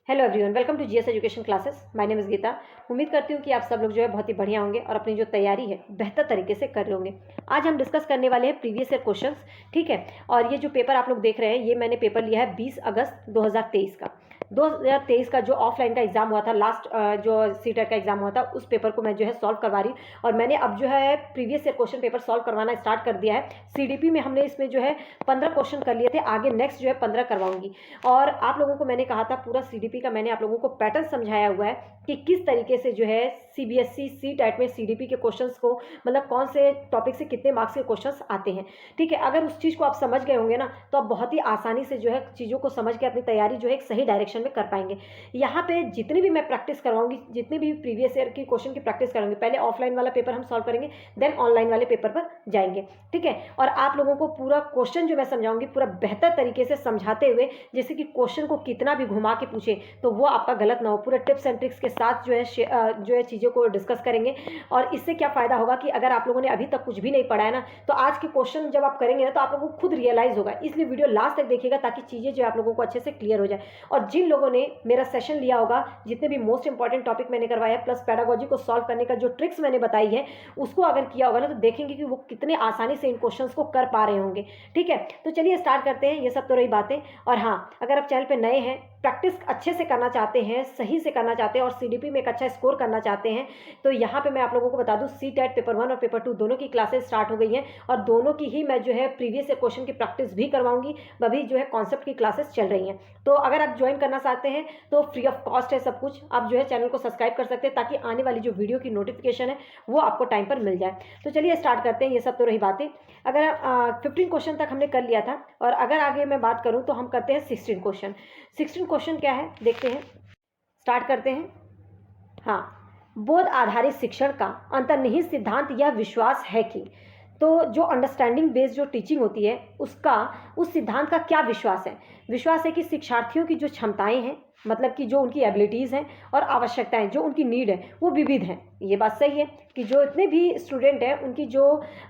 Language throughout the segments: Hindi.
Hello everyone, welcome to GS education classes. My name is Geeta. उम्मीद करती हूँ कि आप सब लोग जो है बहुत ही बढ़िया होंगे और अपनी जो तैयारी है बेहतर तरीके से कर रहे होंगे। आज हम डिस्कस करने वाले हैं प्रीवियस ईयर क्वेश्चंस, ठीक है। और ये जो पेपर आप लोग देख रहे हैं, ये मैंने पेपर लिया है 20 अगस्त 2023 का। 2023 का जो ऑफलाइन का एग्जाम हुआ था, लास्ट जो सीटेट का एग्जाम हुआ था, उस पेपर को मैं जो है सॉल्व करवा रही हूँ। और मैंने अब जो है previous year question paper solve करवाना स्टार्ट कर दिया है। सीडीपी में हमने इसमें जो है 15 क्वेश्चन कर लिए थे, आगे नेक्स्ट जो है 15 करवाऊंगी। और आप लोगों को मैंने कहा था पूरा सीडीपी का मैंने आप लोगों को पैटर्न समझाया हुआ है कि किस तरीके से जो है सीबीएसई सीटेट में सीडीपी के क्वेश्चंस को, मतलब कौन से टॉपिक से कितने मार्क्स के क्वेश्चंस आते हैं, ठीक है। अगर उस चीज़ को आप समझ गए होंगे ना, तो आप बहुत ही आसानी से जो है चीज़ों को समझ के अपनी तैयारी जो है एक सही डायरेक्शन में कर पाएंगे। यहाँ पे जितनी भी मैं प्रैक्टिस करवाऊंगी, जितनी भी प्रीवियस ईयर की क्वेश्चन की प्रैक्टिस कराऊंगी, पहले ऑफलाइन वाला पेपर हम सॉल्व करेंगे, देन ऑनलाइन वाले पेपर पर जाएंगे, ठीक है। और आप लोगों को पूरा क्वेश्चन जो मैं समझाऊंगी पूरा बेहतर तरीके से समझाते हुए, जैसे कि क्वेश्चन को कितना भी घुमा के पूछे तो वो आपका गलत ना हो। पूरे टिप्स एंड ट्रिक्स के साथ जो है चीज़ों को डिस्कस करेंगे। और इससे क्या फ़ायदा होगा कि अगर आप लोगों ने अभी तक कुछ भी नहीं पढ़ा है ना, तो आज के क्वेश्चन जब आप करेंगे ना, तो आप लोगों को खुद रियलाइज़ होगा। इसलिए वीडियो लास्ट तक देखिएगा ताकि चीज़ें जो आप लोगों को अच्छे से क्लियर हो जाए। और जिन लोगों ने मेरा सेशन लिया होगा, जितने भी मोस्ट इंपॉर्टेंट टॉपिक मैंने करवाया प्लस पैडागोजी को सॉल्व करने का जो ट्रिक्स मैंने बताई है, उसको अगर किया होगा ना, तो देखेंगे कि वो कितने आसानी से इन क्वेश्चंस को कर पा रहे होंगे, ठीक है। तो चलिए स्टार्ट करते हैं। ये सब तो रही बातें। और हाँ, अगर आप चैनल पे नए हैं, प्रैक्टिस अच्छे से करना चाहते हैं, सही से करना चाहते हैं और सीडीपी में एक अच्छा स्कोर करना चाहते हैं, तो यहाँ पे मैं आप लोगों को बता दूं, सीटेट पेपर 1 और पेपर 2 दोनों की क्लासेस स्टार्ट हो गई हैं। और दोनों की ही मैं जो है प्रीवियस ईयर क्वेश्चन की प्रैक्टिस भी करवाऊंगी। अभी जो है कॉन्सेप्ट की क्लासेस चल रही हैं। तो अगर आप ज्वाइन करना चाहते हैं तो फ्री ऑफ कॉस्ट है सब कुछ। आप जो है चैनल को सब्सक्राइब कर सकते हैं ताकि आने वाली जो वीडियो की नोटिफिकेशन है वो आपको टाइम पर मिल जाए। तो चलिए स्टार्ट करते हैं। ये सब तो रही बातें। अगर 15 क्वेश्चन तक हमने कर लिया था, और अगर आगे मैं बात करूं तो हम करते हैं 16 क्वेश्चन। 16 क्वेश्चन क्या है देखते हैं, स्टार्ट करते हैं। हाँ, बोध आधारित शिक्षण का अंतर्निहित सिद्धांत यह विश्वास है कि, तो जो अंडरस्टैंडिंग बेस्ड जो टीचिंग होती है उसका, उस सिद्धांत का क्या विश्वास है? विश्वास है कि शिक्षार्थियों की जो क्षमताएं हैं, मतलब कि जो उनकी एबिलिटीज़ हैं और आवश्यकताएं, जो उनकी नीड है, वो विविध हैं। ये बात सही है कि जो इतने भी स्टूडेंट हैं उनकी जो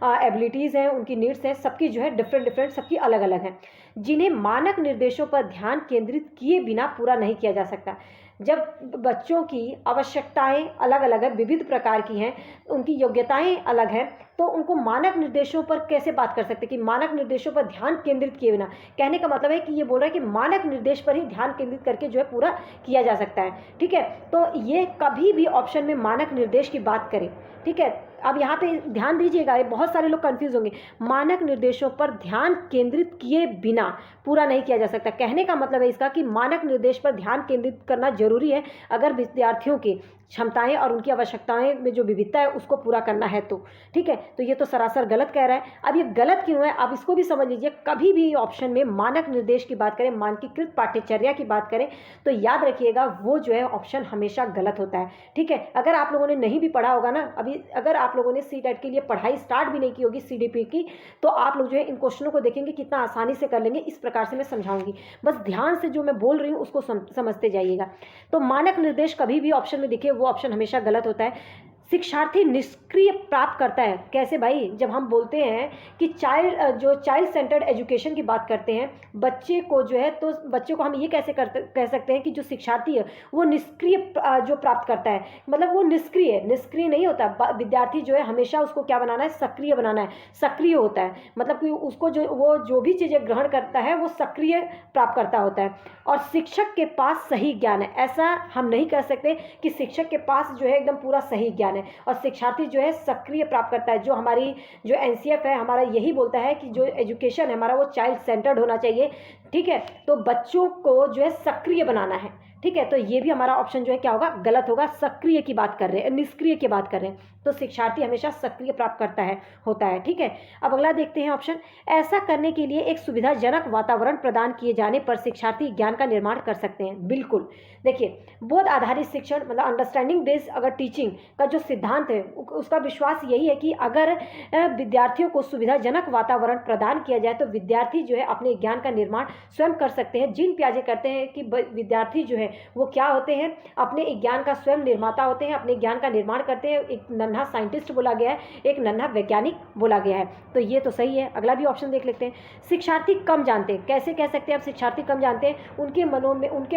एबिलिटीज़ हैं, उनकी नीड्स हैं, सबकी जो है डिफरेंट सबकी अलग अलग हैं, जिन्हें मानक निर्देशों पर ध्यान केंद्रित किए बिना पूरा नहीं किया जा सकता। जब बच्चों की आवश्यकताएं अलग अलग है, विविध प्रकार की हैं, उनकी योग्यताएं अलग हैं, तो उनको मानक निर्देशों पर कैसे बात कर सकते हैं कि मानक निर्देशों पर ध्यान केंद्रित किए बिना? कहने का मतलब है कि ये बोल रहा है कि मानक निर्देश पर ही ध्यान केंद्रित करके जो है पूरा किया जा सकता है, ठीक है। तो ये कभी भी ऑप्शन में मानक निर्देश की बात करें, ठीक है। अब यहाँ पे ध्यान दीजिएगा, बहुत सारे लोग कंफ्यूज होंगे। मानक निर्देशों पर ध्यान केंद्रित किए बिना पूरा नहीं किया जा सकता। कहने का मतलब है इसका कि मानक निर्देश पर ध्यान केंद्रित करना जरूरी है अगर विद्यार्थियों की क्षमताएं और उनकी आवश्यकताएं में जो विविधता है उसको पूरा करना है तो, ठीक है। तो ये तो सरासर गलत कह रहा है। अब ये गलत क्यों है, अब इसको भी समझ लीजिए। कभी भी ऑप्शन में मानक निर्देश की बात करें, मानकीकृत पाठ्यचर्या की बात करें, तो याद रखिएगा वो जो है ऑप्शन हमेशा गलत होता है, ठीक है। अगर आप लोगों ने नहीं भी पढ़ा होगा ना, अभी अगर आप लोगों ने सीटेट के लिए पढ़ाई स्टार्ट भी नहीं की होगी सीडीपी की, तो आप लोग जो है इन क्वेश्चनों को देखेंगे कितना आसानी से कर लेंगे। इस प्रकार से मैं समझाऊंगी, बस ध्यान से जो मैं बोल रही हूँ उसको समझते जाइएगा। तो मानक निर्देश कभी भी ऑप्शन में दिखे वो ऑप्शन हमेशा गलत होता है। शिक्षार्थी निष्क्रिय प्राप्त करता है। कैसे भाई? जब हम बोलते हैं कि चाइल्ड सेंटर्ड एजुकेशन की बात करते हैं, बच्चे को जो है, तो बच्चे को हम ये कैसे कह सकते हैं कि जो शिक्षार्थी है वो निष्क्रिय जो प्राप्त करता है, मतलब वो निष्क्रिय नहीं होता। विद्यार्थी जो है हमेशा उसको क्या बनाना है, सक्रिय बनाना है, सक्रिय होता है। मतलब कि उसको वो जो भी चीज़ें ग्रहण करता है वो सक्रिय प्राप्त करता होता है। और शिक्षक के पास सही ज्ञान है। ऐसा हम नहीं कह सकते कि शिक्षक के पास जो है एकदम पूरा सही ज्ञान है और शिक्षार्थी जो है सक्रिय प्राप्त करता है। जो हमारी जो एनसीएफ है हमारा यही बोलता है कि जो एजुकेशन है हमारा वो चाइल्ड सेंटर्ड होना चाहिए, ठीक है। तो बच्चों को जो है सक्रिय बनाना है, ठीक है। तो ये भी हमारा ऑप्शन जो है क्या होगा, गलत होगा। सक्रिय की बात कर रहे हैं, निष्क्रिय की बात कर रहे हैं। तो शिक्षार्थी हमेशा सक्रिय प्राप्त करता है, होता है, ठीक है। अब अगला देखते हैं ऑप्शन। ऐसा करने के लिए एक सुविधाजनक वातावरण प्रदान किए जाने पर शिक्षार्थी ज्ञान का निर्माण कर सकते हैं। बिल्कुल। देखिए, बोध आधारित शिक्षण मतलब अंडरस्टैंडिंग बेस्ड अगर टीचिंग का जो सिद्धांत है उसका विश्वास यही है कि अगर विद्यार्थियों को सुविधाजनक वातावरण प्रदान किया जाए तो विद्यार्थी जो है अपने ज्ञान का निर्माण स्वयं कर सकते हैं। जिन प्याजे करते हैं कि विद्यार्थी जो है वो क्या होते हैं, अपने ज्ञान का स्वयं निर्माता होते हैं, अपने ज्ञान का निर्माण करते हैं। एक नन्हा साइंटिस्ट बोला गया है, एक नन्हा वैज्ञानिक बोला गया है, तो ये तो सही है। अगला भी ऑप्शन देख लेते हैं। शिक्षार्थी कम जानते हैं, कैसे कह सकते हैं आप शिक्षार्थी कम जानते हैं? उनके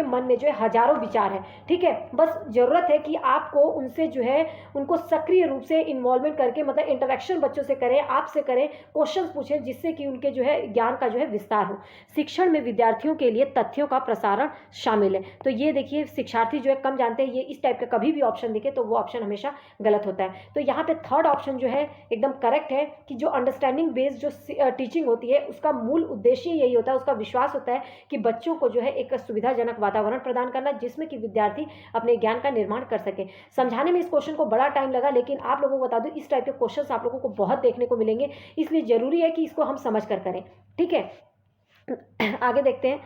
मन में जो है हजारों विचार है, ठीक है, बस जरूरत है कि आपको उनसे जो है उनको सक्रिय रूप से इन्वॉल्वमेंट करके, मतलब इंटरेक्शन बच्चों से करें, आपसे करें, क्वेश्चन पूछें, जिससे कि उनके जो है ज्ञान का जो है विस्तार हो। शिक्षण में विद्यार्थियों के लिए तथ्यों का प्रसारण शामिल है। तो ये देखिए, शिक्षार्थी जो है कम जानते हैं, ये इस टाइप का कभी भी ऑप्शन दिखे तो वो ऑप्शन हमेशा गलत होता है। तो यहाँ पे थर्ड ऑप्शन जो है एकदम करेक्ट है कि जो अंडरस्टैंडिंग बेस्ड जो टीचिंग होती है उसका मूल उद्देश्य यही होता है, उसका विश्वास होता है कि बच्चों को जो है एक सुविधाजनक वातावरण प्रदान करना, जिसमें कि विद्यार्थी अपने ज्ञान का निर्माण कर सके। समझाने में इस क्वेश्चन को बड़ा टाइम लगा, लेकिन आप लोगों को बता दूं, इस टाइप के क्वेश्चन आप लोगों को बहुत देखने को मिलेंगे, इसलिए जरूरी है कि इसको हम समझ कर करें, ठीक है। आगे देखते हैं।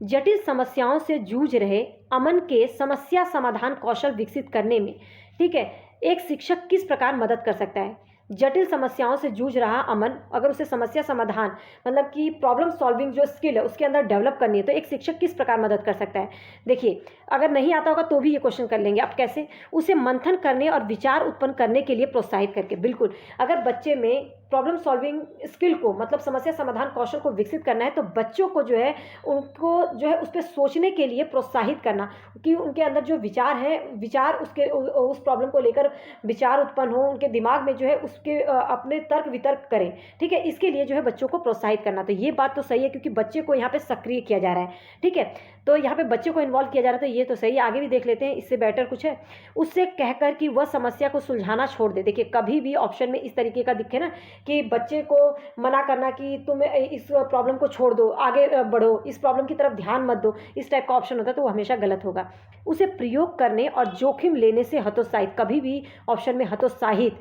जटिल समस्याओं से जूझ रहे अमन के समस्या समाधान कौशल विकसित करने में, ठीक है, एक शिक्षक किस प्रकार मदद कर सकता है? जटिल समस्याओं से जूझ रहा अमन, अगर उसे समस्या समाधान मतलब कि प्रॉब्लम सॉल्विंग जो स्किल है उसके अंदर डेवलप करनी है, तो एक शिक्षक किस प्रकार मदद कर सकता है? देखिए, अगर नहीं आता होगा तो भी ये क्वेश्चन कर लेंगे आप। कैसे? उसे मंथन करने और विचार उत्पन्न करने के लिए प्रोत्साहित करके। बिल्कुल, अगर बच्चे में प्रॉब्लम सॉल्विंग स्किल को, मतलब समस्या समाधान कौशल को विकसित करना है, तो बच्चों को जो है उनको जो है उस पर सोचने के लिए प्रोत्साहित करना, कि उनके अंदर जो विचार है, विचार उसके उस प्रॉब्लम को लेकर विचार उत्पन्न हो, उनके दिमाग में जो है उसके अपने तर्क वितर्क करें, ठीक है, इसके लिए जो है बच्चों को प्रोत्साहित करना। तो ये बात तो सही है, क्योंकि बच्चे को यहाँ पे सक्रिय किया जा रहा है, ठीक है, तो यहाँ पे बच्चे को इन्वॉल्व किया जा रहा है, तो ये तो सही है। आगे भी देख लेते हैं, इससे बेटर कुछ है। उससे कहकर कि वह समस्या को सुलझाना छोड़ दे। देखिए, कभी भी ऑप्शन में इस तरीके का दिखे ना कि बच्चे को मना करना कि तुम इस प्रॉब्लम को छोड़ दो, आगे बढ़ो, इस प्रॉब्लम की तरफ ध्यान मत दो, इस टाइप का ऑप्शन होता है, तो वो हमेशा गलत होगा। उसे प्रयोग करने और जोखिम लेने से हतोत्साहित, कभी भी ऑप्शन में हतोत्साहित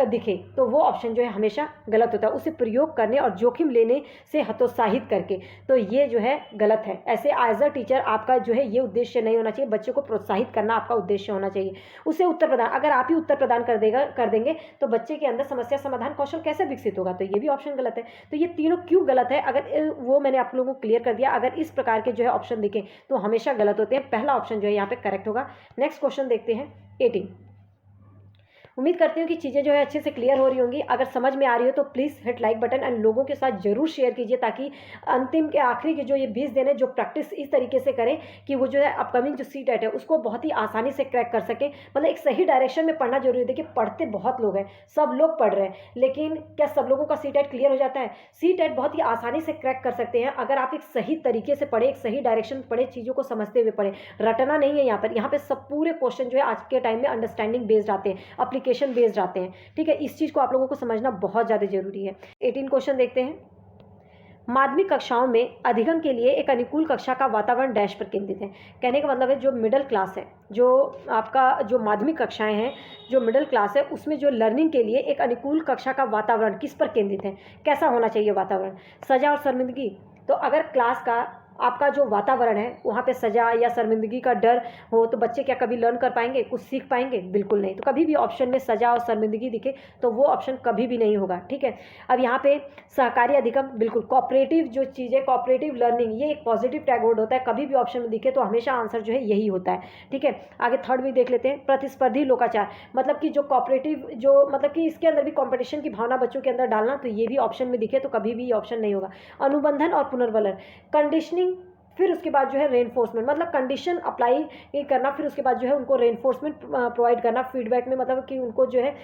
दिखे तो वो ऑप्शन जो है हमेशा गलत होता है। उसे प्रयोग करने और जोखिम लेने से हतोत्साहित करके, तो ये जो है गलत है। ऐसे एज अ टीचर आपका जो है ये उद्देश्य नहीं होना चाहिए, बच्चे को प्रोत्साहित करना आपका उद्देश्य होना चाहिए। उसे उत्तर प्रदान, अगर आप ही उत्तर प्रदान कर देंगे तो बच्चे के अंदर समस्या समाधान कौशल कैसे विकसित होगा? तो ये भी ऑप्शन गलत है। तो ये तीनों क्यों गलत है, अगर वो मैंने आप लोगों को क्लियर कर दिया। अगर इस प्रकार के जो है ऑप्शन दिखे तो हमेशा गलत होते हैं। पहला ऑप्शन जो है यहाँ पे करेक्ट होगा। नेक्स्ट क्वेश्चन देखते हैं 18। उम्मीद करती हूँ कि चीज़ें जो है अच्छे से क्लियर हो रही होंगी। अगर समझ में आ रही हो तो please hit like button and लोगों के साथ जरूर शेयर कीजिए, ताकि अंतिम के आखिरी के जो ये 20 दिन है जो प्रैक्टिस इस तरीके से करें कि वो जो है अपकमिंग जो सीटेट है उसको बहुत ही आसानी से क्रैक कर सके। मतलब एक सही डायरेक्शन में पढ़ना जरूरी है। देखिए, पढ़ते बहुत लोग हैं, सब लोग पढ़ रहे हैं, लेकिन क्या सब लोगों का सीटेट क्लियर हो जाता है? सीटेट बहुत ही आसानी से क्रैक कर सकते हैं अगर आप एक सही तरीके से पढ़े, एक सही डायरेक्शन में पढ़े, चीज़ों को समझते हुए पढ़े। रटना नहीं है यहाँ पे सब पूरे क्वेश्चन जो है आज के टाइम में अंडरस्टैंडिंग बेस्ड आते हैं, एप्लीकेशन बेस्ड आते हैं, ठीक है। इस चीज को आप लोगों को समझना बहुत ज्यादा जरूरी है। 18 क्वेश्चन देखते हैं। माध्यमिक कक्षाओं में अधिगम के लिए एक अनुकूल कक्षा का वातावरण डैश पर केंद्रित है। कहने का मतलब है जो मिडिल क्लास है, जो आपका जो माध्यमिक कक्षाएं हैं, जो मिडिल क्लास है, उसमें जो लर्निंग के लिए एक अनुकूल कक्षा का वातावरण किस पर केंद्रित है? कैसा होना चाहिए वातावरण? सजा और शर्मिंदगी। तो अगर क्लास का आपका जो वातावरण है वहाँ पे सजा या शर्मिंदगी का डर हो तो बच्चे क्या कभी लर्न कर पाएंगे, कुछ सीख पाएंगे? बिल्कुल नहीं। तो कभी भी ऑप्शन में सजा और शर्मिंदगी दिखे तो वो ऑप्शन कभी भी नहीं होगा, ठीक है। अब यहाँ पे सहकारी अधिगम, बिल्कुल कोऑपरेटिव जो चीज़ें, कोऑपरेटिव लर्निंग, ये एक पॉजिटिव टैग वर्ड होता है, कभी भी ऑप्शन में दिखे तो हमेशा आंसर जो है यही होता है, ठीक है। आगे थर्ड में देख लेते हैं। प्रतिस्पर्धी लोकाचार, मतलब कि जो कोऑपरेटिव जो मतलब कि इसके अंदर भी कॉम्पिटिशन की भावना बच्चों के अंदर डालना, तो ये भी ऑप्शन में दिखे तो कभी भी ये ऑप्शन नहीं होगा। अनुबंधन और पुनर्वलन, कंडीशनिंग, फिर उसके बाद जो है रेनफोर्समेंट, मतलब कंडीशन अप्लाई करना, फिर उसके बाद जो है उनको रेनफोर्समेंट प्रोवाइड करना फीडबैक में, मतलब कि उनको जो है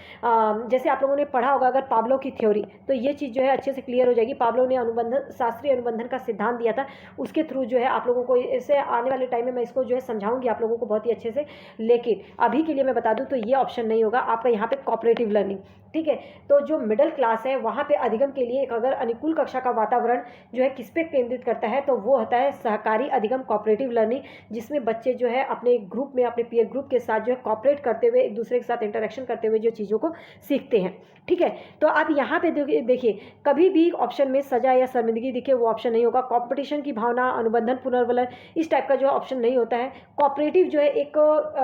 जैसे आप लोगों ने पढ़ा होगा अगर पाब्लो की थ्योरी, तो ये चीज़ जो है अच्छे से क्लियर हो जाएगी। पाब्लो ने अनुबंधन, शास्त्रीय अनुबंधन का सिद्धांत दिया था, उसके थ्रू जो है आप लोगों को इसे आने वाले टाइम में मैं इसको जो है समझाऊंगी आप लोगों को बहुत ही अच्छे से। लेकिन अभी के लिए मैं बता दूं तो ये ऑप्शन नहीं होगा आपका यहाँ पे कोऑपरेटिव लर्निंग, ठीक है। तो जो मिडिल क्लास है वहाँ पे अधिगम के लिए एक अगर अनुकूल कक्षा का वातावरण जो है किस पे केंद्रित करता है तो वो होता है सहकारी अधिगम, कोऑपरेटिव लर्निंग, जिसमें बच्चे जो है अपने ग्रुप में, अपने पीयर ग्रुप के साथ जो है कोऑपरेट करते हुए, एक दूसरे के साथ इंटरेक्शन करते हुए जो चीज़ों को सीखते हैं, ठीक है। तो आप यहाँ पे देखिए, कभी भी ऑप्शन में सजा या शर्मिंदगी दिखे वो ऑप्शन नहीं होगा। कॉम्पिटिशन की भावना, अनुबंधन, पुनर्वलन, इस टाइप का जो ऑप्शन नहीं होता है। कोऑपरेटिव जो है एक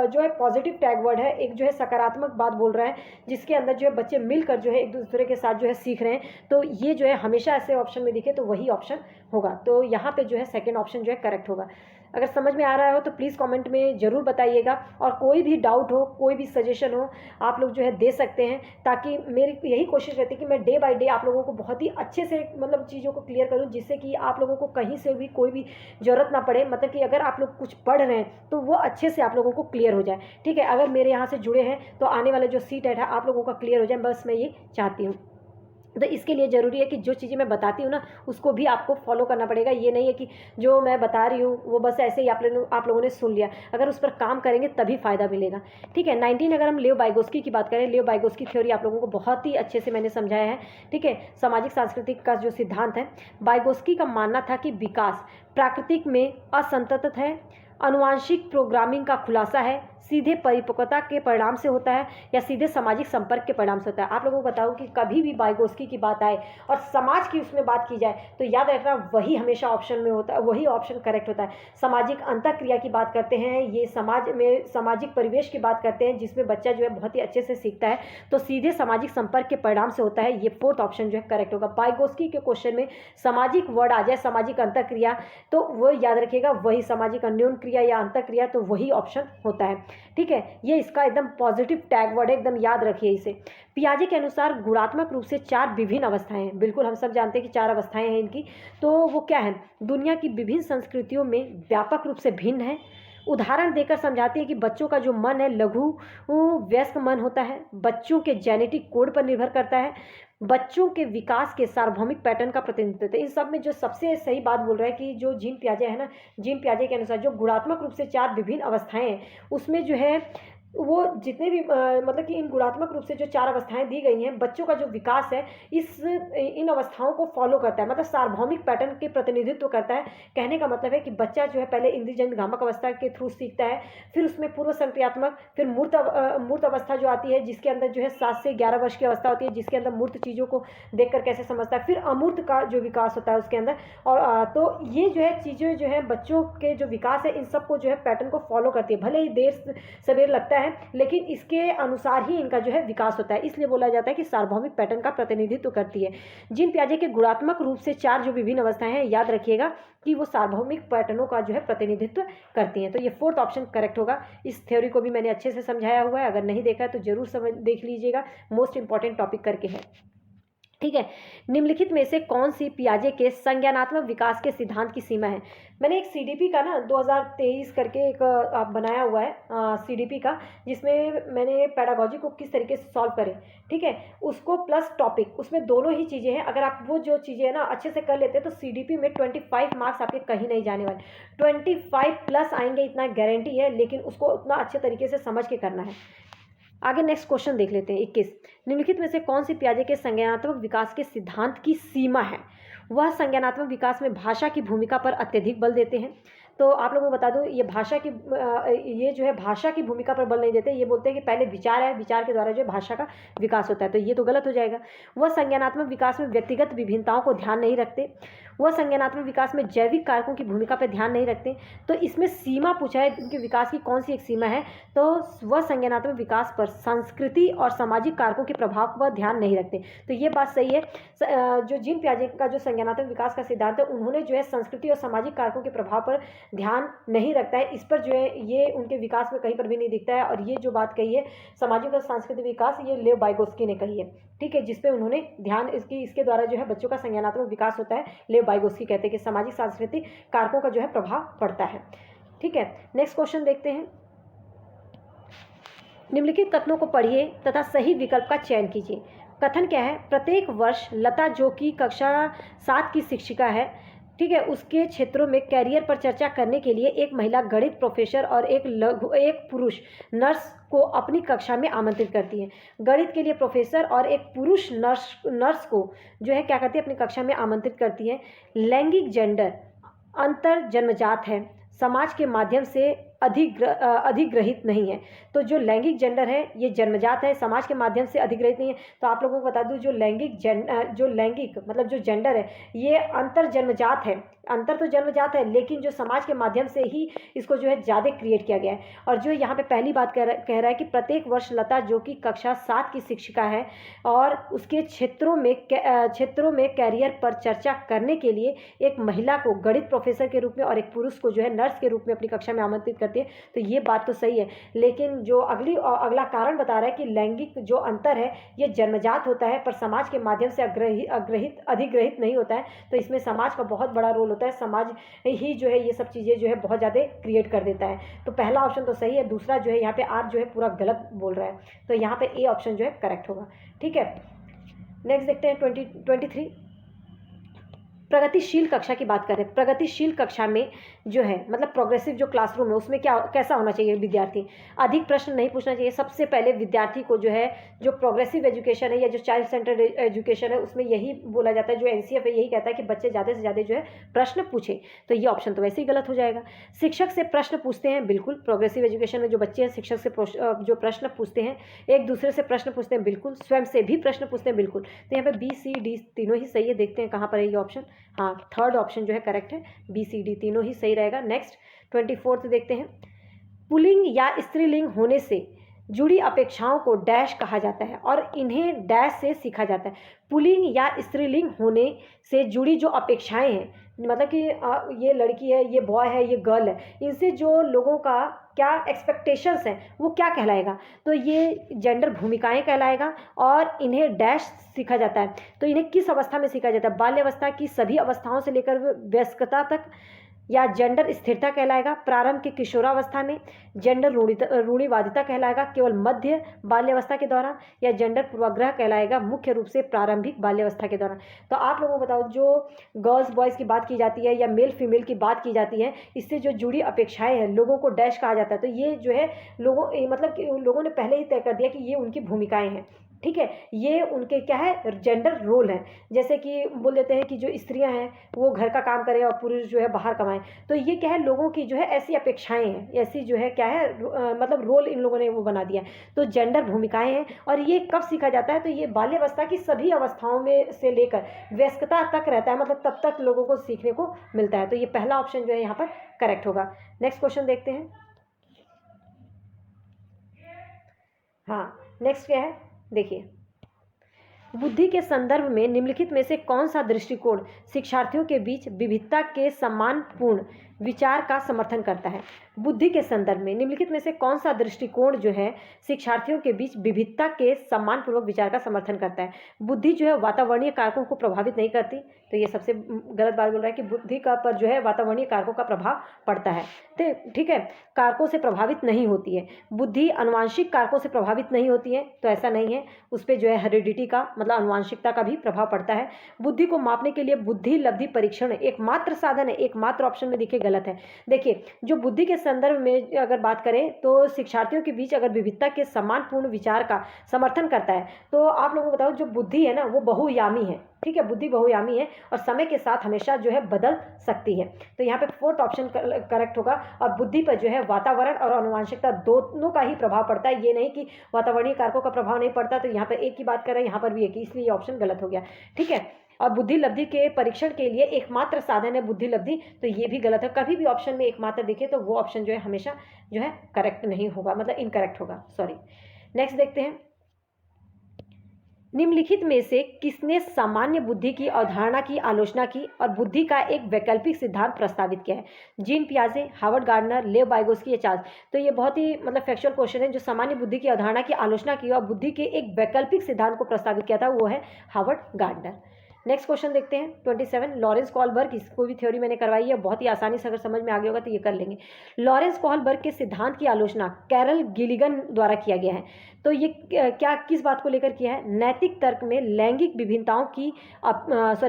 जो है पॉजिटिव टैग वर्ड है, एक जो है सकारात्मक बात बोल रहा है, जिसके अंदर जो है बच्चे मिलकर जो है एक दूसरे के साथ जो है सीख रहे हैं, तो ये जो है हमेशा ऐसे ऑप्शन में दिखे तो वही ऑप्शन होगा। तो यहाँ पे जो है सेकंड ऑप्शन जो है करेक्ट होगा। अगर समझ में आ रहा हो तो प्लीज़ कमेंट में ज़रूर बताइएगा, और कोई भी डाउट हो, कोई भी सजेशन हो, आप लोग जो है दे सकते हैं, ताकि मेरी यही कोशिश रहती है कि मैं डे बाय डे आप लोगों को बहुत ही अच्छे से मतलब चीज़ों को क्लियर करूँ, जिससे कि आप लोगों को कहीं से भी कोई भी ज़रूरत ना पड़े, मतलब कि अगर आप लोग कुछ पढ़ रहे हैं तो वो अच्छे से आप लोगों को क्लियर हो जाए। ठीक है, अगर मेरे यहाँ से जुड़े हैं तो आने वाले जो सीट है आप लोगों का क्लियर हो जाए, बस मैं ये चाहती हूँ। तो इसके लिए ज़रूरी है कि जो चीज़ें मैं बताती हूँ ना उसको भी आपको फॉलो करना पड़ेगा। ये नहीं है कि जो मैं बता रही हूँ वो बस ऐसे ही आप लोगों ने सुन लिया, अगर उस पर काम करेंगे तभी फ़ायदा मिलेगा। ठीक है, 19 अगर हम लियो वाइगोस्की की बात करें, लियो वाइगोस्की थ्योरी आप लोगों को बहुत ही अच्छे से मैंने समझाया है। ठीक है, सामाजिक सांस्कृतिक का जो सिद्धांत है, वाइगोस्की का मानना था कि विकास प्राकृतिक में असंतत है, आनुवांशिक प्रोग्रामिंग का खुलासा है, सीधे परिपक्वता के परिणाम से होता है या सीधे सामाजिक संपर्क के परिणाम से होता है। आप लोगों को बताऊं कि कभी भी वाइगोस्की की बात आए और समाज की उसमें बात की जाए तो याद रखना वही हमेशा ऑप्शन में होता है, वही ऑप्शन करेक्ट होता है। सामाजिक अंतःक्रिया की बात करते हैं, ये समाज में सामाजिक परिवेश की बात करते हैं जिसमें बच्चा जो है बहुत ही अच्छे से सीखता है, तो सीधे सामाजिक संपर्क के परिणाम से होता है। ये फोर्थ ऑप्शन जो है करेक्ट होगा। वाइगोस्की के क्वेश्चन में सामाजिक वर्ड आ जाए, सामाजिक अंतःक्रिया, तो वो याद रखिएगा वही सामाजिक अन्योन क्रिया या अंतःक्रिया, तो वही ऑप्शन होता है। ठीक है, ये इसका एकदम पॉजिटिव टैग वर्ड है, एकदम याद रखिए इसे। पियाजे के अनुसार गुणात्मक रूप से 4 विभिन्न अवस्थाएं हैं। बिल्कुल हम सब जानते हैं कि 4 अवस्थाएं हैं इनकी, तो वो क्या है, दुनिया की विभिन्न संस्कृतियों में व्यापक रूप से भिन्न है। उदाहरण देकर समझाते हैं कि बच्चों का जो मन है लघु वयस्क मन होता है, बच्चों के जेनेटिक कोड पर निर्भर करता है, बच्चों के विकास के सार्वभौमिक पैटर्न का प्रतिनिधित्व है। इन सब में जो सबसे सही बात बोल रहा है कि जो जीन पियाजे है ना, जीन पियाजे के अनुसार जो गुणात्मक रूप से 4 विभिन्न अवस्थाएं हैं, उसमें जो है वो जितने भी मतलब कि इन गुणात्मक रूप से जो 4 अवस्थाएं दी गई हैं, बच्चों का जो विकास है इन अवस्थाओं को फॉलो करता है, मतलब सार्वभौमिक पैटर्न के प्रतिनिधित्व करता है। कहने का मतलब है कि बच्चा जो है पहले इंद्रियजन्य भ्रामक अवस्था के थ्रू सीखता है, फिर उसमें पूर्व संक्रियात्मक, फिर मूर्त अवस्था जो आती है जिसके अंदर जो है 7 से 11 वर्ष की अवस्था होती है, जिसके अंदर मूर्त चीज़ों को देखकर कैसे समझता है, फिर अमूर्त का जो विकास होता है उसके अंदर। और तो ये जो है चीज़ें जो है बच्चों के जो विकास है इन सबको जो है पैटर्न को फॉलो करती है, भले ही देर सवेर लगता है, लेकिन इसके अनुसार ही इनका जो है विकास होता है। इसलिए बोला जाता है कि सार्वभौमिक पैटर्न का प्रतिनिधित्व करती है। जीन पियाजे के गुणात्मक रूप से 4 जो विभिन्न अवस्थाएं हैं, याद रखिएगा कि वो सार्वभौमिक पैटर्नों का जो है प्रतिनिधित्व करती हैं। तो ये फोर्थ ऑप्शन करेक्ट होगा। इस थ्योरी को भी मैंने अच्छे से समझाया हुआ है, अगर नहीं देखा है तो जरूर देख लीजिएगा, मोस्ट इंपॉर्टेंट टॉपिक करके है। ठीक है, निम्नलिखित में से कौन सी पियाजे के संज्ञानात्मक विकास के सिद्धांत की सीमा है। मैंने एक सीडीपी का ना 2023 करके एक बनाया हुआ है सीडीपी का, जिसमें मैंने पेडागोजी को किस तरीके से सॉल्व करें, ठीक है, उसको प्लस टॉपिक, उसमें दोनों ही चीज़ें हैं। अगर आप वो जो चीज़ें हैं ना अच्छे से कर लेते हैं तो सीडीपी में 25 मार्क्स आपके कहीं नहीं जाने वाले, 25 प्लस आएंगे, इतना गारंटी है, लेकिन उसको उतना अच्छे तरीके से समझ के करना है। आगे नेक्स्ट क्वेश्चन देख लेते हैं 21। निम्नलिखित में से कौन सी पियाजे के संज्ञानात्मक विकास के सिद्धांत की सीमा है। वह संज्ञानात्मक विकास में भाषा की भूमिका पर अत्यधिक बल देते हैं। तो आप लोगों को बता दूं, ये जो है भाषा की भूमिका पर बल नहीं देते, ये बोलते हैं कि पहले विचार है, विचार के द्वारा जो है भाषा का विकास होता है, तो ये तो गलत हो जाएगा। वह संज्ञानात्मक विकास में व्यक्तिगत विभिन्नताओं को ध्यान नहीं रखते। वह संज्ञानात्मक विकास में जैविक कारकों की भूमिका पर ध्यान नहीं रखते। तो इसमें सीमा पूछा है उनके विकास की कौन सी एक सीमा है, तो वह संज्ञानात्मक विकास पर संस्कृति और सामाजिक कारकों के प्रभाव पर ध्यान नहीं रखते। तो ये बात सही है। जो जीन पियाजे का जो संज्ञानात्मक विकास का सिद्धांत है, उन्होंने जो है संस्कृति और सामाजिक कारकों के प्रभाव पर ध्यान नहीं रखता है। इस पर जो है ये उनके विकास में कहीं पर भी नहीं दिखता है। और ये जो बात कही है सामाजिक और सांस्कृतिक विकास, ये लेव वाइगोस्की ने कही है, ठीक है, जिसपे उन्होंने ध्यान इसके द्वारा जो है बच्चों का संज्ञानात्मक विकास होता है। लेव वाइगोस्की कहते हैं कि सामाजिक सांस्कृतिक कारकों का जो है प्रभाव पड़ता है। ठीक है, नेक्स्ट क्वेश्चन देखते हैं। निम्नलिखित कथनों को पढ़िए तथा सही विकल्प का चयन कीजिए। कथन क्या है, प्रत्येक वर्ष लता जो कि कक्षा 7 की शिक्षिका है, ठीक है, उसके क्षेत्रों में कैरियर पर चर्चा करने के लिए एक महिला गणित प्रोफेसर और एक पुरुष नर्स को अपनी कक्षा में आमंत्रित करती है। गणित के लिए प्रोफेसर और एक पुरुष नर्स को जो है क्या करती है, अपनी कक्षा में आमंत्रित करती है। लैंगिक जेंडर अंतर जन्मजात है, समाज के माध्यम से अधिग्रहित नहीं है। तो जो लैंगिक जेंडर है ये जन्मजात है, समाज के माध्यम से अधिग्रहित नहीं है। तो आप लोगों को बता दूं जो लैंगिक मतलब जो जेंडर है ये अंतर जन्मजात है, अंतर तो जन्मजात है, लेकिन जो समाज के माध्यम से ही इसको जो है ज़्यादा क्रिएट किया गया है। और जो यहाँ पे पहली बात कह रहा है कि प्रत्येक वर्ष लता जो कि कक्षा 7 की शिक्षिका है और उसके क्षेत्रों में कैरियर पर चर्चा करने के लिए एक महिला को गणित प्रोफेसर के रूप में और एक पुरुष को जो है नर्स के रूप में अपनी कक्षा में आमंत्रित करती है। तो ये बात तो सही है, लेकिन जो अगला कारण बता रहा है कि लैंगिक जो अंतर है ये जन्मजात होता है पर समाज के माध्यम से अधिग्रहित नहीं होता है। तो इसमें समाज का बहुत बड़ा रोल होता है, समाज ही जो है ये सब चीज़ें जो है बहुत ज़्यादा क्रिएट कर देता है। तो पहला ऑप्शन तो सही है, दूसरा जो है यहाँ पे आर जो है पूरा गलत बोल रहा है। तो यहाँ पे ए ऑप्शन जो है करेक्ट होगा। ठीक है, नेक्स्ट देखते हैं 23। प्रगतिशील कक्षा की बात करें। प्रगतिशील कक्षा में जो है मतलब प्रोग्रेसिव जो क्लासरूम है उसमें कैसा होना चाहिए विद्यार्थी, अधिक प्रश्न नहीं पूछना चाहिए। सबसे पहले विद्यार्थी को जो है जो प्रोग्रेसिव एजुकेशन है या जो चाइल्ड सेंटर्ड एजुकेशन है उसमें यही बोला जाता है, जो एनसीएफ है यही कहता है कि बच्चे ज़्यादा से ज़्यादा जो है प्रश्न पूछें। तो ये ऑप्शन तो वैसे ही गलत हो जाएगा। शिक्षक से प्रश्न पूछते हैं, बिल्कुल प्रोग्रेसिव एजुकेशन में जो बच्चे हैं शिक्षक से जो प्रश्न पूछते हैं, एक दूसरे से प्रश्न पूछते हैं, बिल्कुल स्वयं से भी प्रश्न पूछते हैं, बिल्कुल। तो यहाँ पे बी सी डी तीनों ही सही है। देखते हैं कहाँ पर है ये ऑप्शन। हाँ, थर्ड ऑप्शन जो है करेक्ट है, बी सी डी तीनों ही सही रहेगा। नेक्स्ट 24 देखते हैं। पुल्लिंग या स्त्रीलिंग होने से जुड़ी अपेक्षाओं को डैश कहा जाता है और इन्हें डैश से सीखा जाता है। पुल्लिंग या स्त्रीलिंग होने से जुड़ी जो अपेक्षाएं हैं, मतलब कि ये लड़की है, ये बॉय है, ये गर्ल है, इनसे जो लोगों का क्या एक्सपेक्टेशंस हैं वो क्या कहलाएगा, तो ये जेंडर भूमिकाएं कहलाएगा और इन्हें डैश सीखा जाता है। तो इन्हें किस अवस्था में सीखा जाता है, बाल्यावस्था की सभी अवस्थाओं से लेकर वयस्कता तक, या जेंडर स्थिरता कहलाएगा प्रारंभ की किशोरावस्था में, जेंडर रूढ़िवादिता कहलाएगा केवल मध्य बाल्यावस्था के दौरान, या जेंडर पूर्वाग्रह कहलाएगा मुख्य रूप से प्रारंभिक बाल्यावस्था के दौरान। तो आप लोगों को बताओ जो गर्ल्स बॉयज़ की बात की जाती है या मेल फीमेल की बात की जाती है, इससे जो जुड़ी अपेक्षाएं हैं लोगों को डैश कहा जाता है। तो ये जो है लोगों ने पहले ही तय कर दिया कि ये उनकी भूमिकाएं हैं। ठीक है, ये उनके क्या है जेंडर रोल हैं। जैसे कि बोल देते हैं कि जो स्त्रियां हैं वो घर का काम करें और पुरुष जो है बाहर कमाएं। तो ये क्या है लोगों की जो है ऐसी अपेक्षाएं हैं, ऐसी जो है क्या है मतलब रोल इन लोगों ने वो बना दिया है। तो जेंडर भूमिकाएं हैं और ये कब सीखा जाता है, तो ये बाल्यावस्था की सभी अवस्थाओं में से लेकर वयस्कता तक रहता है, मतलब तब तक लोगों को सीखने को मिलता है। तो ये पहला ऑप्शन जो है यहाँ पर करेक्ट होगा। नेक्स्ट क्वेश्चन देखते हैं। हाँ, नेक्स्ट क्या है देखिए, बुद्धि के संदर्भ में निम्नलिखित में से कौन सा दृष्टिकोण शिक्षार्थियों के बीच विविधता के सम्मानपूर्ण विचार का समर्थन करता है। बुद्धि के संदर्भ में निम्नलिखित में से कौन सा दृष्टिकोण जो है शिक्षार्थियों के बीच विविधता के सम्मानपूर्वक विचार का समर्थन करता है। बुद्धि जो है वातावरणीय कारकों को प्रभावित नहीं करती, तो ये सबसे गलत बात बोल रहा है कि बुद्धि का पर जो है वातावरणीय कारकों का प्रभाव पड़ता है। तो ठीक है, कारकों से प्रभावित नहीं होती है। बुद्धि अनुवांशिक कारकों से प्रभावित नहीं होती है, तो ऐसा नहीं है, उस पर जो है हेरिडिटी का मतलब अनुवांशिकता का भी प्रभाव पड़ता है। बुद्धि को मापने के लिए बुद्धि लब्धि परीक्षण एकमात्र साधन है, एकमात्र ऑप्शन में देखिए गलत है। देखिए जो बुद्धि के संदर्भ में अगर बात करें तो शिक्षार्थियों के बीच अगर विविधता के सम्मानपूर्ण विचार का समर्थन करता है, तो आप लोगों को बताओ जो बुद्धि है ना वो बहुयामी है। ठीक है, बुद्धि बहुयामी है और समय के साथ हमेशा जो है बदल सकती है। तो यहाँ पे फोर्थ ऑप्शन करेक्ट होगा। और बुद्धि पर जो है वातावरण और आनुवंशिकता दोनों का ही प्रभाव पड़ता है, ये नहीं कि वातावरणीय कारकों का प्रभाव नहीं पड़ता। तो यहाँ पर एक की बात कर रहे हैं, यहाँ पर भी एक, इसलिए ये ऑप्शन गलत हो गया। ठीक है, और बुद्धि लब्धि के परीक्षण के लिए एकमात्र साधन है बुद्धि लब्धि, तो ये भी गलत है। कभी भी ऑप्शन में एकमात्र दिखे तो वो ऑप्शन जो है हमेशा जो है करेक्ट नहीं होगा, मतलब इनकरेक्ट होगा, सॉरी। नेक्स्ट देखते हैं, निम्नलिखित में से किसने सामान्य बुद्धि की अवधारणा की आलोचना की और बुद्धि का एक वैकल्पिक सिद्धांत प्रस्तावित किया है। जीन पियाजे, हार्वर्ड गार्डनर, लेव वाइगोस्की या चार्ल्स। तो ये बहुत ही मतलब फैक्चुअल क्वेश्चन है। जो सामान्य बुद्धि की अवधारणा की आलोचना की और बुद्धि के एक वैकल्पिक सिद्धांत को प्रस्तावित किया था वो है हार्वर्ड गार्डनर। नेक्स्ट क्वेश्चन देखते हैं 27। लॉरेंस कॉलबर्ग, इसको भी थ्योरी मैंने करवाई है, बहुत ही आसानी से अगर समझ में आ गया होगा तो ये कर लेंगे। लॉरेंस कॉलबर्ग के सिद्धांत की आलोचना कैरल गिलिगन द्वारा किया गया है। तो ये क्या किस बात को लेकर किया है, नैतिक तर्क में लैंगिक विभिन्नताओं की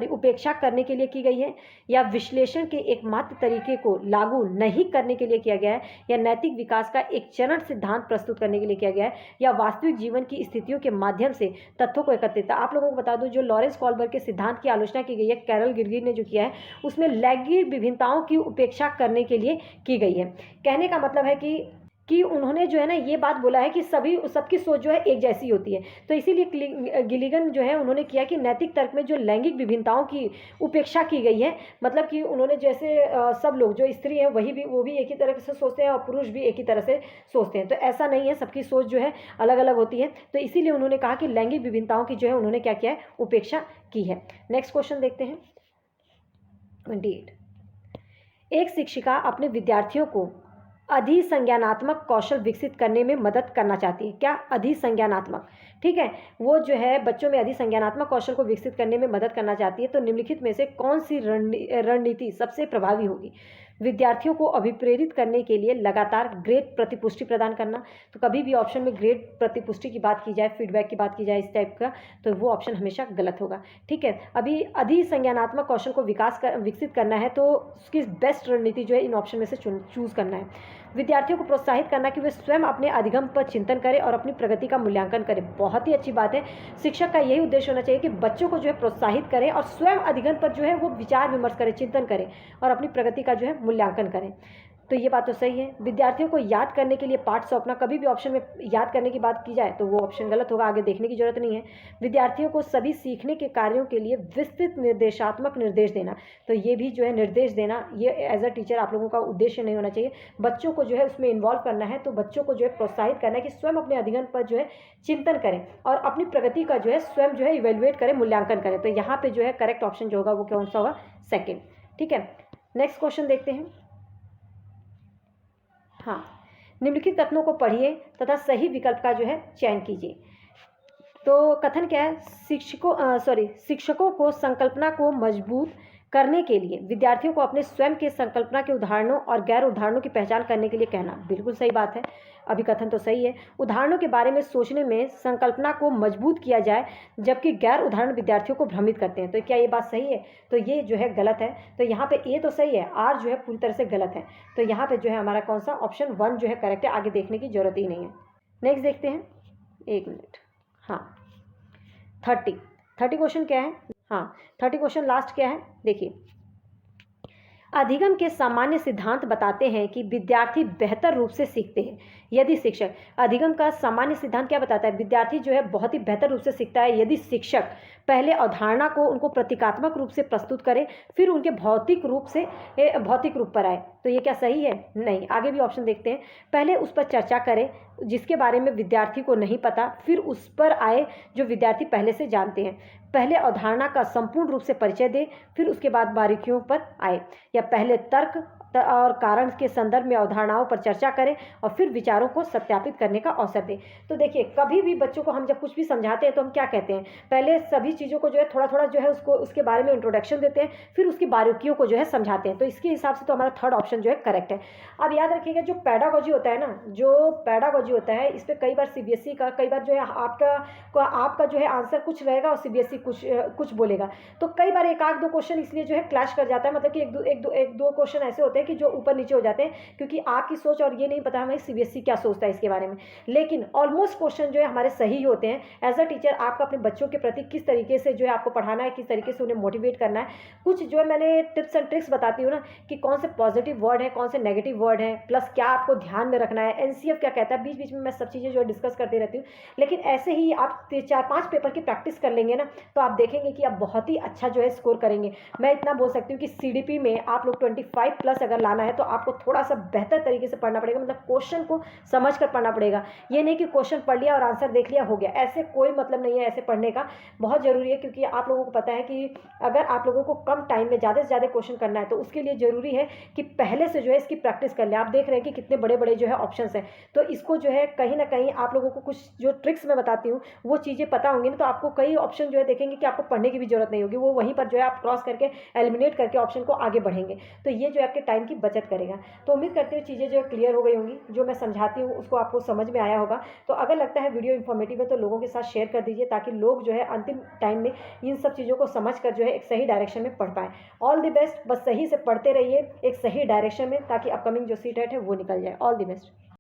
उपेक्षा करने के लिए की गई है, या विश्लेषण के एकमात्र तरीके को लागू नहीं करने के लिए किया गया है, या नैतिक विकास का एक चरण सिद्धांत प्रस्तुत करने के लिए किया गया है, या वास्तविक जीवन की स्थितियों के माध्यम से तथ्यों को एकत्रित। आप लोगों को बता दूं जो लॉरेंस कॉलबर्ग के सिद्धांत सिद्धांत की आलोचना की गई है, कैरल गिरगी ने जो किया है उसमें लैंगिक विभिन्नताओं की उपेक्षा करने के लिए की गई है। कहने का मतलब है कि उन्होंने जो है ना ये बात बोला है कि सबकी सोच जो है एक जैसी होती है। तो इसीलिए गिलिगन जो है उन्होंने किया कि नैतिक तर्क में जो लैंगिक विभिन्नताओं की उपेक्षा की गई है, मतलब कि उन्होंने जैसे सब लोग जो स्त्री हैं वो भी एक ही तरह से सोचते हैं और पुरुष भी एक ही तरह से सोचते हैं, तो ऐसा नहीं है, सबकी सोच जो है अलग अलग होती है। तो इसीलिए उन्होंने कहा कि लैंगिक विभिन्नताओं की जो है उन्होंने क्या किया है, उपेक्षा की है। नेक्स्ट क्वेश्चन देखते हैं 28। एक शिक्षिका अपने विद्यार्थियों को अधिसंज्ञानात्मक कौशल विकसित करने में मदद करना चाहती है। क्या? अधिसंज्ञानात्मक, ठीक है, वो जो है बच्चों में अधिसंज्ञानात्मक कौशल को विकसित करने में मदद करना चाहती है। तो निम्नलिखित में से कौन सी रणनीति सबसे प्रभावी होगी? विद्यार्थियों को अभिप्रेरित करने के लिए लगातार ग्रेड प्रतिपुष्टि प्रदान करना। तो कभी भी ऑप्शन में ग्रेड प्रतिपुष्टि की बात की जाए, फीडबैक की बात की जाए इस टाइप का, तो वो ऑप्शन हमेशा गलत होगा, ठीक है। अभी अधिसंज्ञानात्मक कौशल को विकसित करना है तो उसकी बेस्ट रणनीति जो है इन ऑप्शन में से चूज करना है। विद्यार्थियों को प्रोत्साहित करना कि वे स्वयं अपने अधिगम पर चिंतन करें और अपनी प्रगति का मूल्यांकन करें। बहुत ही अच्छी बात है, शिक्षक का यही उद्देश्य होना चाहिए कि बच्चों को जो है प्रोत्साहित करें और स्वयं अधिगम पर जो है वो विचार विमर्श करें, चिंतन करें और अपनी प्रगति का जो है मूल्यांकन करें। तो ये बात तो सही है। विद्यार्थियों को याद करने के लिए पाठ सौंपना, कभी भी ऑप्शन में याद करने की बात की जाए तो वो ऑप्शन गलत होगा, आगे देखने की जरूरत नहीं है। विद्यार्थियों को सभी सीखने के कार्यों के लिए विस्तृत निर्देशात्मक निर्देश देना, तो ये भी जो है निर्देश देना, ये एज अ टीचर आप लोगों का उद्देश्य नहीं होना चाहिए। बच्चों को जो है उसमें इन्वॉल्व करना है, तो बच्चों को जो है प्रोत्साहित करना है कि स्वयं अपने अधिगम पर जो है चिंतन करें और अपनी प्रगति का जो है स्वयं जो है इवेल्युएट करें, मूल्यांकन करें। तो यहाँ पे जो है करेक्ट ऑप्शन जो होगा वो कौन सा होगा? सेकेंड, ठीक है। नेक्स्ट क्वेश्चन देखते हैं। हाँ, निम्नलिखित कथनों को पढ़िए तथा सही विकल्प का जो है चयन कीजिए। तो कथन क्या है? शिक्षकों को संकल्पना को मजबूत करने के लिए विद्यार्थियों को अपने स्वयं के संकल्पना के उदाहरणों और गैर उदाहरणों की पहचान करने के लिए कहना। बिल्कुल सही बात है, अभी कथन तो सही है। उदाहरणों के बारे में सोचने में संकल्पना को मजबूत किया जाए, जबकि गैर उदाहरण विद्यार्थियों को भ्रमित करते हैं। तो क्या ये बात सही है? तो ये जो है गलत है। तो यहाँ पे ए तो सही है, आर जो है पूरी तरह से गलत है। तो यहाँ पे जो है हमारा कौन सा ऑप्शन 1 जो है करेक्ट है, आगे देखने की जरूरत ही नहीं है। नेक्स्ट देखते हैं, 1 मिनट। हाँ, 30 क्वेश्चन क्या है? हाँ, 30 क्वेश्चन लास्ट क्या है देखिए। अधिगम के सामान्य सिद्धांत बताते हैं कि विद्यार्थी बेहतर रूप से सीखते हैं यदि शिक्षक, अधिगम का सामान्य सिद्धांत क्या बताता है? विद्यार्थी जो है बहुत ही बेहतर रूप से सीखता है यदि शिक्षक पहले अवधारणा को उनको प्रतीकात्मक रूप से प्रस्तुत करे, फिर उनके भौतिक रूप पर आए। तो ये क्या सही है? नहीं। आगे भी ऑप्शन देखते हैं। पहले उस पर चर्चा करें जिसके बारे में विद्यार्थी को नहीं पता, फिर उस पर आए जो विद्यार्थी पहले से जानते हैं। पहले अवधारणा का संपूर्ण रूप से परिचय दे, फिर उसके बाद बारीकियों पर आए। या पहले तर्क और कारण के संदर्भ में अवधारणाओं पर चर्चा करें और फिर विचारों को सत्यापित करने का अवसर दें। तो देखिए, कभी भी बच्चों को हम जब कुछ भी समझाते हैं तो हम क्या कहते हैं? पहले सभी चीज़ों को जो है थोड़ा थोड़ा जो है उसके बारे में इंट्रोडक्शन देते हैं, फिर उसकी बारीकियों को जो है समझाते हैं। तो इसके हिसाब से तो हमारा थर्ड ऑप्शन जो है करेक्ट है। अब याद रखिएगा, जो पैडागोजी होता है ना, जो पैडागोजी होता है, इस पर कई बार सीबीएसई का, कई बार जो है आपका जो है आंसर कुछ रहेगा और सीबीएसई कुछ बोलेगा। तो कई बार एक आध दो क्वेश्चन इसलिए जो है क्लैश कर जाता है, मतलब कि एक दो क्वेश्चन ऐसे होते हैं कि जो ऊपर नीचे हो जाते हैं, क्योंकि आपकी सोच और ये नहीं पता हमें सीबीएसई क्या सोचता है इसके बारे में। लेकिन ऑलमोस्ट क्वेश्चन जो है हमारे सही होते हैं। एज अ टीचर आपका अपने बच्चों के प्रति किस तरीके से जो है आपको पढ़ाना है, किस तरीके से उन्हें मोटिवेट करना है, कुछ जो है मैंने टिप्स एंड ट्रिक्स बताती हूँ ना, कि कौन से पॉजिटिव वर्ड है, कौन से नेगेटिव वर्ड है, प्लस क्या आपको ध्यान में रखना है, एनसीएफ क्या कहता है, बीच बीच में मैं सब चीज़ें जो है डिस्कस करती रहती हूँ। लेकिन ऐसे ही आप 4-5 पेपर की प्रैक्टिस कर लेंगे ना, तो आप देखेंगे कि आप बहुत ही अच्छा जो है स्कोर करेंगे। मैं इतना बोल सकती हूँ कि सीडीपी में आप लोग 25+ अगर लाना है तो आपको थोड़ा सा बेहतर तरीके से पढ़ना पड़ेगा, मतलब क्वेश्चन को समझ कर पढ़ना पड़ेगा। ये नहीं कि क्वेश्चन पढ़ लिया और आंसर देख लिया हो गया, ऐसे कोई मतलब नहीं है। ऐसे पढ़ने का बहुत जरूरी है, क्योंकि आप लोगों को पता है कि अगर आप लोगों को कम टाइम में ज़्यादा से ज़्यादा क्वेश्चन करना है तो उसके लिए जरूरी है कि पहले से जो है इसकी प्रैक्टिस कर ले। आप देख रहे हैं कि कितने बड़े बड़े जो है ऑप्शंस हैं, तो इसको जो है कहीं ना कहीं आप लोगों को कुछ जो ट्रिक्स मैं बताती हूँ वो चीज़ें पता होंगी ना, तो आपको कई ऑप्शन जो है देखेंगे कि आपको पढ़ने की भी जरूरत नहीं होगी, वो वहीं पर जो है आप क्रॉस करके एलिमिनेट करके ऑप्शन को आगे बढ़ेंगे। तो ये जो है आपके टाइम की बचत करेगा। तो उम्मीद करती हूँ चीज़ें जो क्लियर हो गई होंगी, जो मैं समझाती हूँ उसको आपको समझ में आया होगा। तो अगर लगता है वीडियो इन्फॉर्मेटिव है तो लोगों के साथ शेयर कर दीजिए, ताकि लोग जो है अंतिम टाइम में इन सब चीज़ों को समझ कर जो है एक सही डायरेक्शन में पढ़ पाएँ। ऑल द बेस्ट, बस सही से पढ़ते रहिए एक सही डायरेक्शन में, ताकि अपकमिंग जो सीटेट है वो निकल जाए। All the best.